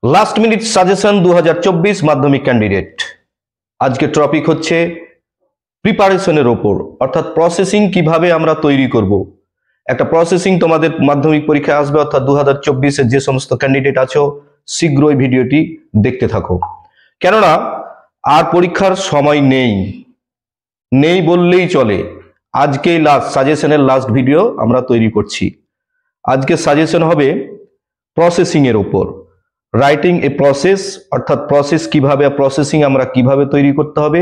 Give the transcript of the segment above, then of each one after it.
Last minute suggestion 2024 মাধ্যমিক candidate. আজকে topic হচ্ছে প্রিপারেশনের ওপর, অর্থাৎ প্রসেসিং কিভাবে আমরা তৈরি করব। একটা প্রসেসিং তোমাদের মাধ্যমিক পরীক্ষায় আসবে, অর্থাৎ 2024-এর যে সমস্ত ক্যান্ডিডেট আছো শীঘ্রই ভিডিওটি দেখতে থাকো, কেননা আর পরীক্ষার সময় নেই বললেই চলে। আজকেই সাজেশনের লাস্ট ভিডিও আমরা তৈরি করছি। আজকে সাজেশন হবে প্রসেসিং এর উপর, রাইটিং এ প্রসেস, অর্থাৎ প্রসেস কিভাবে, প্রসেসিং আমরা কিভাবে তৈরি করতে হবে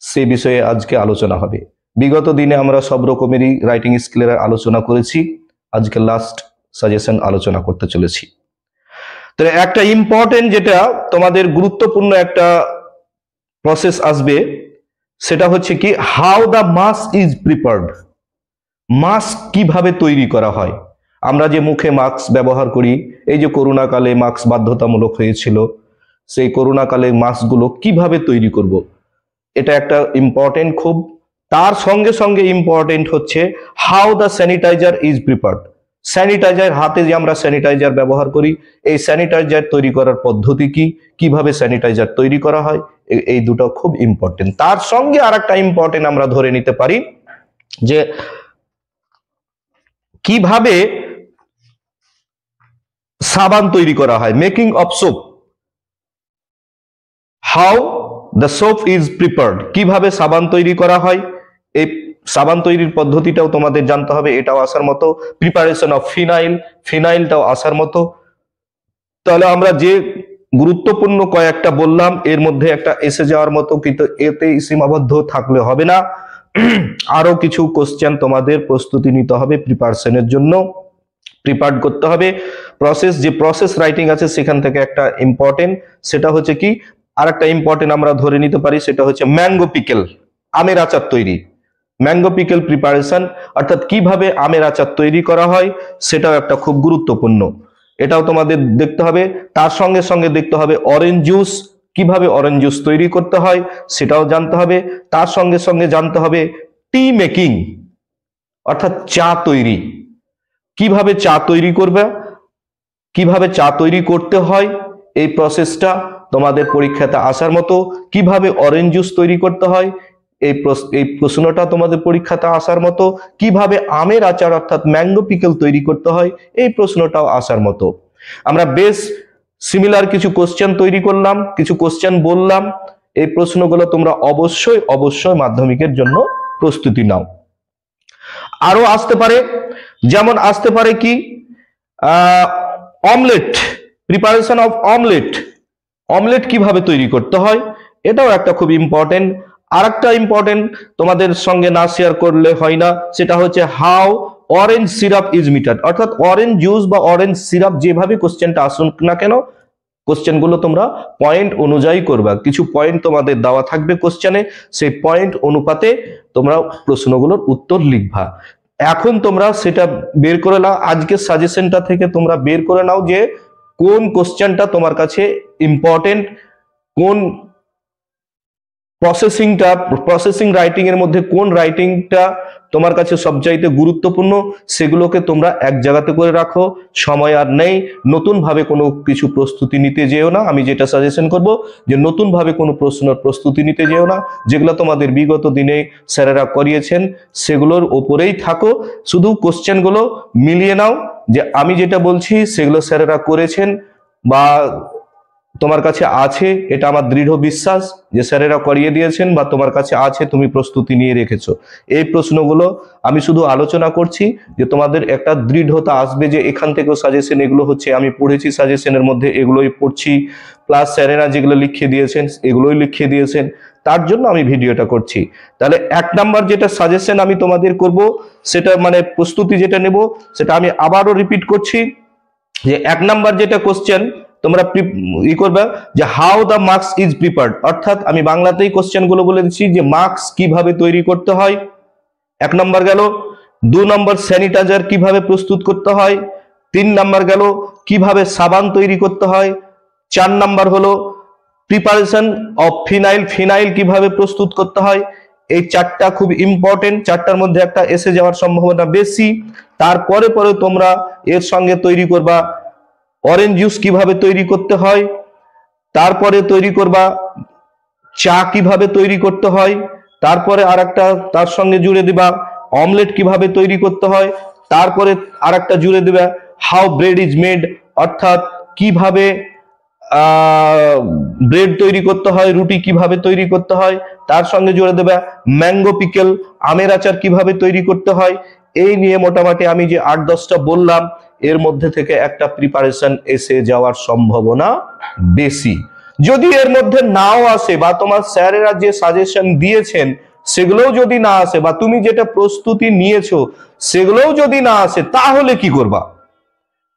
সে বিষয়ে আজকে আলোচনা হবে। বিগত দিনে আমরা সব রকমেরই রাইটিং স্কিলের আলোচনা করেছি, আজকে লাস্ট সাজেশন আলোচনা করতে চলেছি। তো একটা ইম্পর্টেন্ট, যেটা তোমাদের গুরুত্বপূর্ণ একটা প্রসেস আসবে, সেটা হচ্ছে কি how the mask is prepared. Mask কিভাবে তৈরি করা হয়। আমরা যে মুখে মাস্ক ব্যবহার করি, এই যে করোনা কালে মাস্ক বাধ্যতামূলক হয়েছিল, সেই করোনা কালে মাস্কগুলো কিভাবে তৈরি করব, এটা একটা ইম্পর্টেন্ট খুব। তার সঙ্গে সঙ্গে ইম্পর্টেন্ট হচ্ছে how the sanitizer is prepared. Sanitizer, হাতে যে আমরা স্যানিটাইজার ব্যবহার করি, এই স্যানিটাইজার তৈরি করার পদ্ধতি কি, কিভাবে স্যানিটাইজার তৈরি করা হয়, এই দুটো খুব ইম্পর্টেন্ট। তার সঙ্গে আর একটা ইম্পর্টেন্ট আমরা ধরে নিতে পারি যে কিভাবে সাবান তৈরি করা হয়, making of soap, how the soap is prepared. কিভাবে সাবান তৈরি করা হয়, এই সাবান তৈরির পদ্ধতিটাও তোমাদের জানতে হবে, এটাও আসার মতো। প্রিপারেশন অফ ফিনাইলটাও আসার মতো। তাহলে আমরা যে গুরুত্বপূর্ণ কয়েকটা বললাম, এর মধ্যে একটা এসে যাওয়ার মতো, কিন্তু এতে সীমাবদ্ধ থাকলে হবে না। আরো কিছু কোশ্চেন তোমাদের প্রস্তুতি নিতে হবে প্রিপারেশনের জন্য, প্রিপার্ড করতে হবে। যে প্রসেস রাইটিং আছে সেখান থেকে একটা ইম্পর্টেন্ট, সেটা হচ্ছে কি, আর একটা ইম্পর্টেন্ট আমরা ধরে নিতে পারি, সেটা হচ্ছে ম্যাঙ্গো পিকেল, আমের আচার তৈরি। ম্যাঙ্গো পিকেল প্রিপারেশন, অর্থাৎ কিভাবে আমের আচার তৈরি করা হয়, সেটাও একটা খুব গুরুত্বপূর্ণ, এটাও তোমাদের দেখতে হবে। তার সঙ্গে সঙ্গে দেখতে হবে অরেঞ্জ জুস, কিভাবে অরেঞ্জ জুস তৈরি করতে হয় সেটাও জানতে হবে। তার সঙ্গে সঙ্গে জানতে হবে টি মেকিং, অর্থাৎ চা তৈরি, কিভাবে চা তৈরি করবে, কিভাবে চা তৈরি করতে হয়, এই প্রসেসটা তোমাদের পরীক্ষাতে আসার মতো। কিভাবে অরেঞ্জ জুস তৈরি করতে হয়, এই প্রশ্নটা তোমাদের পরীক্ষাতে আসার মতো। কিভাবে আমের আচার অর্থাৎ ম্যাঙ্গো পিকেল তৈরি করতে হয়, এই প্রশ্নটাও আসার মতো। আমরা বেশ সিমিলার কিছু কোশ্চেন তৈরি করলাম, কিছু কোশ্চেন বললাম। এই প্রশ্নগুলো তোমরা অবশ্যই মাধ্যমিকের জন্য প্রস্তুতি নাও। আরো আসতে পারে, যেমন আসতে পারে কি অমলেট, প্রিপারেশন অফ অমলেট কিভাবে তৈরি করতে হয়, এটাও একটা খুব ইম্পর্টেন্ট। আর একটা ইম্পর্টেন্ট তোমাদের সঙ্গে না শেয়ার করলে হয় না, সেটা হচ্ছে হাউ অরেঞ্জ সিরাপ ইজ মেটাড, অর্থাৎ অরেঞ্জ জুস বা অরেঞ্জ সিরাপ, যেভাবে কোশ্চেনটা আসুক না কেন, কোশ্চেনগুলো তোমরা পয়েন্ট অনুযায়ী করবা। কিছু পয়েন্ট তোমাদের দেওয়া থাকবে কোশ্চেনে, সেই পয়েন্ট অনুপাতে তোমরা প্রশ্নগুলোর উত্তর লিখবা। এখন তোমরা সেটা বের করে নাও, আজকের সাজেশনটা থেকে তোমরা বের করে নাও যে কোন কোশ্চেনটা তোমার কাছে ইম্পর্টেন্ট, কোন প্রসেসিং রাইটিং এর মধ্যে কোন রাইটিংটা তোমার কাছে সবচাইতে গুরুত্বপূর্ণ, সেগুলোকে তোমরা এক জায়গাতে করে রাখো। সময় আর নেই, নতুন ভাবে কোনো কিছু প্রস্তুতি নিতে যেও না। আমি যেটা সাজেশন করব যে নতুন ভাবে কোনো প্রশ্নের প্রস্তুতি নিতে যেও না, যেগুলো তোমাদের বিগত দিনে স্যারেরা করিয়েছেন সেগুলোর ওপরেই থাকো। শুধু কোশ্চেনগুলো মিলিয়ে নাও যে আমি যেটা বলছি সেগুলো স্যারেরা করেছেন বা তোমার কাছে আছে, এটা আমার দৃঢ় বিশ্বাস যে স্যারেরা করিয়ে দিয়েছেন বা তোমার কাছে আছে, তুমি প্রস্তুতি নিয়ে রেখেছো। এই প্রশ্নগুলো আমি শুধু আলোচনা করছি যে তোমাদের একটা দৃঢ়তা আসবে যে এখান থেকেও সাজেশন, এগুলো হচ্ছে আমি পড়েছি সাজেশনের মধ্যে, এগুলোই পড়ছি, প্লাস স্যারেরা যেগুলো লিখিয়ে দিয়েছেন এগুলোই লিখিয়ে দিয়েছেন, তার জন্য আমি ভিডিওটা করছি। তাহলে 1 নাম্বার যেটা সাজেশন আমি তোমাদের করব, সেটা মানে প্রস্তুতি যেটা নেব, সেটা আমি আবারও রিপিট করছি যে 1 নাম্বার যেটা কোশ্চেন তোমরা করবে যে হাউ দ্য মাস্ক ইজ প্রিপার্ড, অর্থাৎ আমি বাংলাতেই কোশ্চেন গুলো বলে দিচ্ছি যে মাস্ক কিভাবে তৈরি করতে হয়, 1 নম্বর গেল। 2 নম্বর স্যানিটাইজার কিভাবে প্রস্তুত করতে হয়। 3 নম্বর গেল কিভাবে সাবান তৈরি করতে হয়। 4 নম্বর হলো প্রিপারেশন অফ ফিনাইল কিভাবে প্রস্তুত করতে হয়। এই 4টা খুব ইম্পর্টেন্ট, 4টার মধ্যে একটা এসে যাওয়ার সম্ভাবনা বেশি। তারপরে তোমরা এর সঙ্গে তৈরি করবা অরেঞ্জ জুস কিভাবে তৈরি করতে হয়, তারপরে তৈরি করবা চা কিভাবে তৈরি করতে হয়, তারপরে আরেকটা তার সঙ্গে জুড়ে দিবা অমলেট কিভাবে তৈরি করতে হয়, তারপরে আরেকটা জুড়ে দিবা হাউ ব্রেড ইজ মেড, অর্থাৎ কিভাবে ব্রেড তৈরি করতে হয়, রুটি কিভাবে তৈরি করতে হয়, তার সঙ্গে জুড়ে দেবে ম্যাঙ্গো পিকেল, আমের আচার কিভাবে তৈরি করতে হয়। এই নিয়ে মোটামুটি আমি যে 8-10টা বললাম এর মধ্যে থেকে একটা প্রিপারেশন এসে যাওয়ার সম্ভাবনা বেশি। যদি এর মধ্যে নাও আসে বা তোমার স্যারেরা যে সাজেশন দিয়েছেন সেগুলোও যদি না আসে বা তুমি যেটা প্রস্তুতি নিয়েছো সেগুলোও যদি না আসে, তাহলে কি করবা?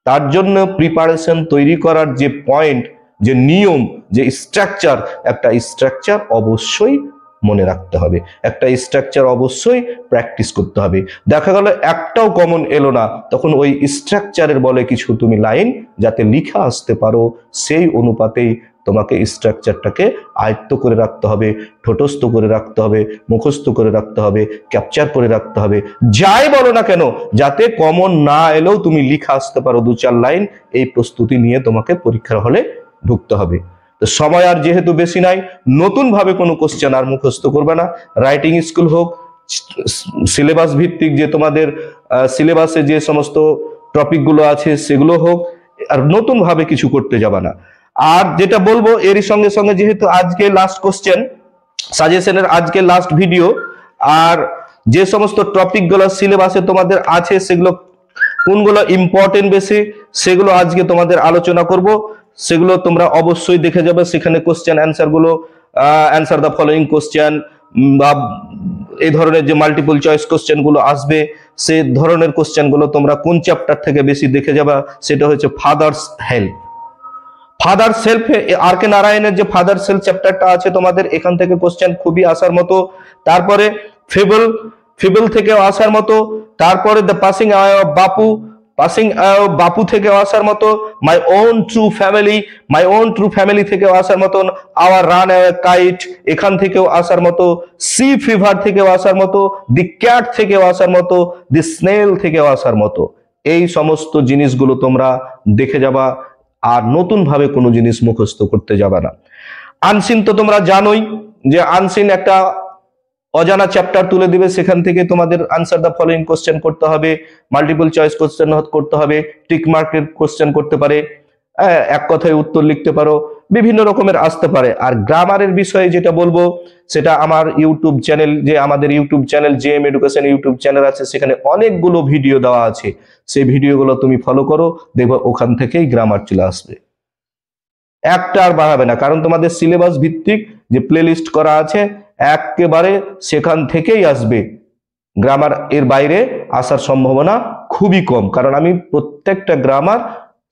তার জন্য প্রিপারেশন তৈরি করার যে পয়েন্ট, যে নিয়ম, যে স্ট্রাকচার, একটা স্ট্রাকচার অবশ্যই মনে রাখতে হবে, একটা স্ট্রাকচার অবশ্যই প্র্যাকটিস করতে হবে। দেখা গেল একটাও কমন এলো না, তখন ওই স্ট্রাকচারের বলে কিছু তুমি লাইন যাতে লিখা আসতে পারো, সেই অনুপাতেই তোমাকে স্ট্রাকচারটাকে আয়ত্ত করে রাখতে হবে, ঠোঁটস্থ করে রাখতে হবে, মুখস্থ করে রাখতে হবে, ক্যাপচার করে রাখতে হবে, যাই বলো না কেন, যাতে কমন না এলেও তুমি লিখা আসতে পারো 2-4 লাইন। এই প্রস্তুতি নিয়ে তোমাকে পরীক্ষার হলে ঢুকতে হবে। তো সময় আর যেহেতু বেশি নাই, নতুন ভাবে কোনো কোশ্চেন আর মুখস্থ করবে না। রাইটিং স্কুল হোক, সিলেবাস ভিত্তিক যে তোমাদের সিলেবাসে যে সমস্ত টপিকগুলো আছে সেগুলো হোক, আর নতুন ভাবে কিছু করতে যাবে না। আর যেটা বলবো এরই সঙ্গে সঙ্গে, যেহেতু আজকে লাস্ট কোশ্চেন সাজেশনের, আজকে লাস্ট ভিডিও, আর যে সমস্ত টপিকগুলো সিলেবাসে তোমাদের আছে সেগুলো কোনগুলো ইম্পর্টেন্ট বেশি সেগুলো আজকে তোমাদের আলোচনা করব। সেগুলো তোমরা অবশ্যই দেখে যাবে, সেখানে কোশ্চেন অ্যান্সার গুলো, অ্যান্সার দ্য ফলোইং কোশ্চেন বা এই ধরনের যে মাল্টিপল চয়েস কোশ্চেন গুলো আসবে, সে ধরনের কোশ্চেন গুলো তোমরা কোন চ্যাপ্টার থেকে বেশি দেখে যাবা, সেটা হচ্ছে ফাদার্স হেল্প। ফাদার্স হেল্প, আর কে নারায়ণের যে ফাদার্স হেল্প চ্যাপ্টারটা আছে তোমাদের, এখান থেকে কোশ্চেন খুবই আসার মতো। তারপরে ফেবল, ফেবল থেকেও আসার মতো। তারপরে the passing away of Bapu, passing বাপু থেকে আসার মতো। My own true family, my own true family থেকেও আসার মতন। আওয়ার রান অ্যাওয়ে কাইট এখান থেকেও আসার মতো। সি ফিভার থেকেও আসার মতো। দি ক্যাট থেকেও আসার মতো। দি স্নেল থেকেও আসার মতো। এই সমস্ত জিনিসগুলো তোমরা দেখে যাবা, আর নতুন ভাবে কোনো জিনিস মুখস্থ করতে যাবা না। আনসিন তো তোমরা জানোই যে আনসিন একটা অজানা চ্যাপ্টার তুলে দিবে, সেখান থেকে তোমাদের আনসার দ্য ফলোইং কোশ্চেন করতে হবে, মাল্টিপল চয়েস কোশ্চেন করতে হবে, টিক মার্কের কোশ্চেন করতে পারে, এক কথায় উত্তর লিখতে পারো, বিভিন্ন রকমের আসতে পারে। আর গ্রামারের বিষয়ে যেটা বলবো, সেটা আমার ইউটিউব চ্যানেল, যে আমাদের YouTube channel JM education YouTube channel আছে, সেখানে অনেকগুলো ভিডিও দেওয়া আছে। সেই ভিডিওগুলো তুমি ফলো করো, দেখবে ওখান থেকেই গ্রামার চলে আসবে, একটা আর বাড়াবে না। কারণ তোমাদের সিলেবাস ভিত্তিক যে প্লেলিস্ট করা আছে, একেবারে সেখান থেকেই আসবে। গ্রামার এর বাইরে আসার সম্ভাবনা খুবই কম, কারণ আমি প্রত্যেকটা গ্রামার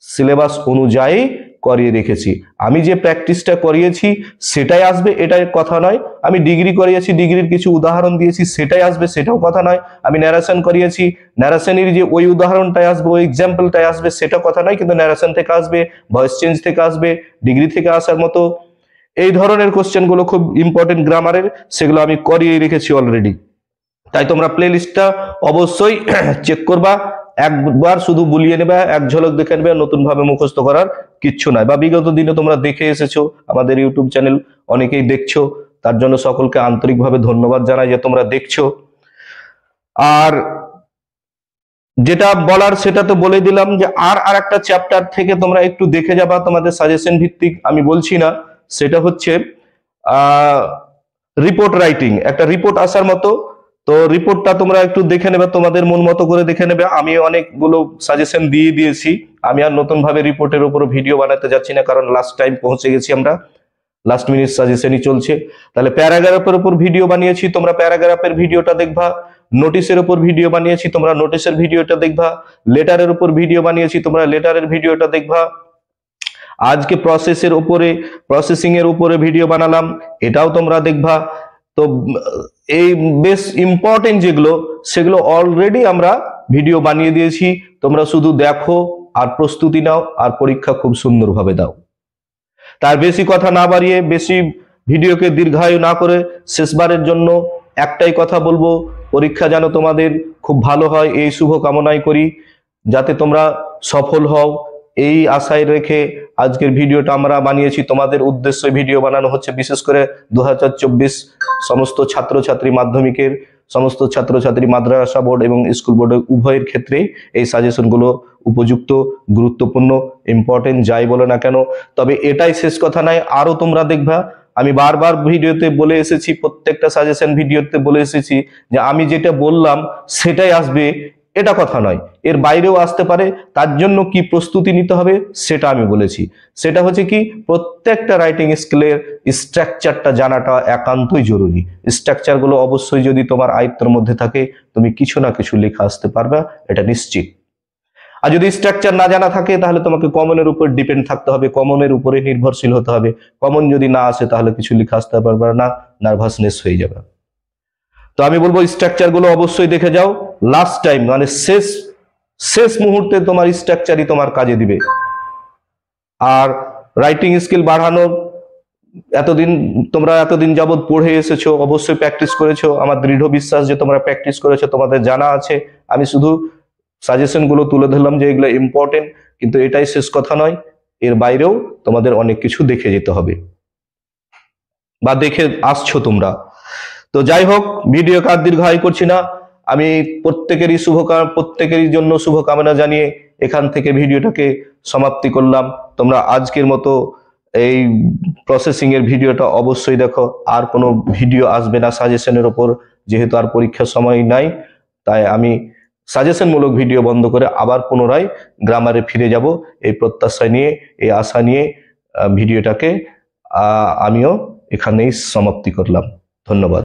সিলেবাস অনুযায়ী করিয়ে রেখেছি। আমি যে প্র্যাকটিসটা করিয়েছি সেটাই আসবে, এটাই কথা নয়। আমি ডিগ্রি করিয়েছি, ডিগ্রির কিছু উদাহরণ দিয়েছি, সেটাই আসবে, সেটাও কথা নয়। আমি ন্যারেশন করিয়েছি, ন্যারেশনের যে ওই উদাহরণটাই আসবে, ওই এক্সাম্পলটাই আসবে, সেটা কথা নয়। কিন্তু ন্যারেশন থেকে আসবে, ভয়েস চেঞ্জ থেকে আসবে, ডিগ্রি থেকে আসার মতো এই ধরনের কোশ্চেন গুলো খুব ইম্পর্টেন্ট গ্রামারের, সেগুলো আমি করিয়ে রেখেছি অলরেডি। তাই তোমরা প্লে লিস্টটা অবশ্যই চেক করবা, একবার শুধু বুলিয়ে নেবে, এক ঝলক দেখে নেবে, নতুন ভাবে মুখস্থ করার কিচ্ছু নাই। বা বিগত দিনে তোমরা দেখে এসেছো, আমাদের ইউটিউব চ্যানেল অনেকেই দেখছো, তার জন্য সকলকে আন্তরিকভাবে ধন্যবাদ জানাই যে তোমরা দেখছো। আর যেটা বলার সেটা তো বলে দিলাম, যে আর একটা চ্যাপ্টার থেকে তোমরা একটু দেখে যাবা, তোমাদের সাজেশন ভিত্তিক আমি বলছি না, সেটা হচ্ছে রিপোর্ট রাইটিং। একটা রিপোর্ট আসার মতো, তো রিপোর্টটা তোমরা একটু দেখে নেবে, তোমাদের মন মতো করে দেখে নেবে। আমি অনেকগুলো সাজেশন দিয়ে দিয়েছি, আমি আর নতুন ভাবে রিপোর্টের উপর ভিডিও বানাতে যাচ্ছি না, কারণ লাস্ট টাইম পৌঁছে গেছি আমরা, লাস্ট মিনিট সাজেশনই চলছে। তাহলে প্যারাগ্রাফের উপর ভিডিও বানিয়েছি, তোমরা প্যারাগ্রাফের ভিডিওটা দেখবা। নোটিশের উপর ভিডিও বানিয়েছি, তোমরা নোটিশের ভিডিওটা দেখবা। লেটারের উপর ভিডিও বানিয়েছি, তোমরা লেটারের ভিডিওটা দেখবা। আজকে প্রসেসের উপরে, প্রসেসিং এর উপরে ভিডিও বানালাম, এটাও তোমরা দেখবা। তো এই বেশ ইম্পর্টেন্ট যেগুলো, সেগুলো অলরেডি আমরা ভিডিও বানিয়ে দিয়েছি, তোমরা শুধু দেখো আর প্রস্তুতি নাও, আর পরীক্ষা খুব সুন্দরভাবে দাও। তার বেশি কথা না বাড়িয়ে, বেশি ভিডিওকে দীর্ঘায়ু না করে, শেষবারের জন্য একটাই কথা বলবো, পরীক্ষা যেন তোমাদের খুব ভালো হয় এই শুভ কামনাই করি, যাতে তোমরা সফল হও, এই আশায় রেখে আজকের ভিডিওটা আমরা বানিয়েছি। তোমাদের উদ্দেশ্যে ভিডিও বানানো হচ্ছে, বিশেষ করে 2024 সমস্ত ছাত্রছাত্রী মাধ্যমিকের, সমস্ত ছাত্রছাত্রী মাদ্রাসা বোর্ড এবং স্কুল বোর্ডের উভয়ের ক্ষেত্রেই এই সাজেশনগুলো উপযুক্ত, গুরুত্বপূর্ণ, ইম্পর্টেন্ট যাই বলো না কেন। তবে এটাই শেষ কথা নয়, আরো তোমরা দেখবা আমি বারবার ভিডিওতে বলে এসেছি, প্রত্যেকটা সাজেশন ভিডিওতে বলে এসেছি যে আমি যেটা বললাম সেটাই আসবে, এটা কথা নয়, এর বাইরেও আসতে পারে। তার জন্য কি প্রস্তুতি নিতে হবে সেটা আমি বলেছি। সেটা হচ্ছে কি, প্রত্যেকটা রাইটিং স্কিলের স্ট্রাকচারটা জানাটা একান্তই জরুরি। স্ট্রাকচারগুলো অবশ্যই যদি তোমার আয়ত্তের মধ্যে থাকে, তুমি কিছু না কিছু লেখা আসতে পারবে, এটা নিশ্চিত। আর যদি স্ট্রাকচার না জানা থাকে তাহলে তোমাকে কমনের উপর ডিপেন্ড থাকতে হবে, কমনের উপরে নির্ভরশীল হতে হবে। কমন যদি না আসে তাহলে কিছু লেখা আসতে পারবে না, নার্ভাসনেস হয়ে যাবে। তো আমি বলবো স্ট্রাকচার গুলো অবশ্যই দেখে যাও। লাস্ট টাইম মানে শেষ মুহূর্তে তোমার স্ট্রাকচারই তোমার কাজে দিবে। আর রাইটিং স্কিল বাড়ানোর তোমরা এতদিন যাবৎ পড়ে এসেছো, অবশ্যই প্র্যাকটিস করেছো, আমার দৃঢ় বিশ্বাস যে তোমরা প্র্যাকটিস করেছো, তোমাদের জানা আছে। আমি শুধু সাজেশন গুলো তুলে ধরলাম যে এগুলো ইম্পর্টেন্ট, কিন্তু এটাই শেষ কথা নয়, এর বাইরেও তোমাদের অনেক কিছু দেখে যেতে হবে বা দেখে আসছো তোমরা। তো যাই হোক, ভিডিও কার দীর্ঘায়ু করছি না, আমি প্রত্যেকেরই জন্য শুভকামনা জানিয়ে এখান থেকে ভিডিওটাকে সমাপ্তি করলাম। তোমরা আজকের মতো এই প্রসেসিং এর ভিডিওটা অবশ্যই দেখো। আর কোনো ভিডিও আসবে না সাজেশনের ওপর, যেহেতু আর পরীক্ষার সময় নাই, তাই আমি সাজেশন মূলক ভিডিও বন্ধ করে আবার পুনরায় গ্রামারে ফিরে যাব, এই প্রত্যাশা নিয়ে, এই আশা নিয়ে ভিডিওটাকে আমিও এখানেই সমাপ্তি করলাম। ধন্যবাদ।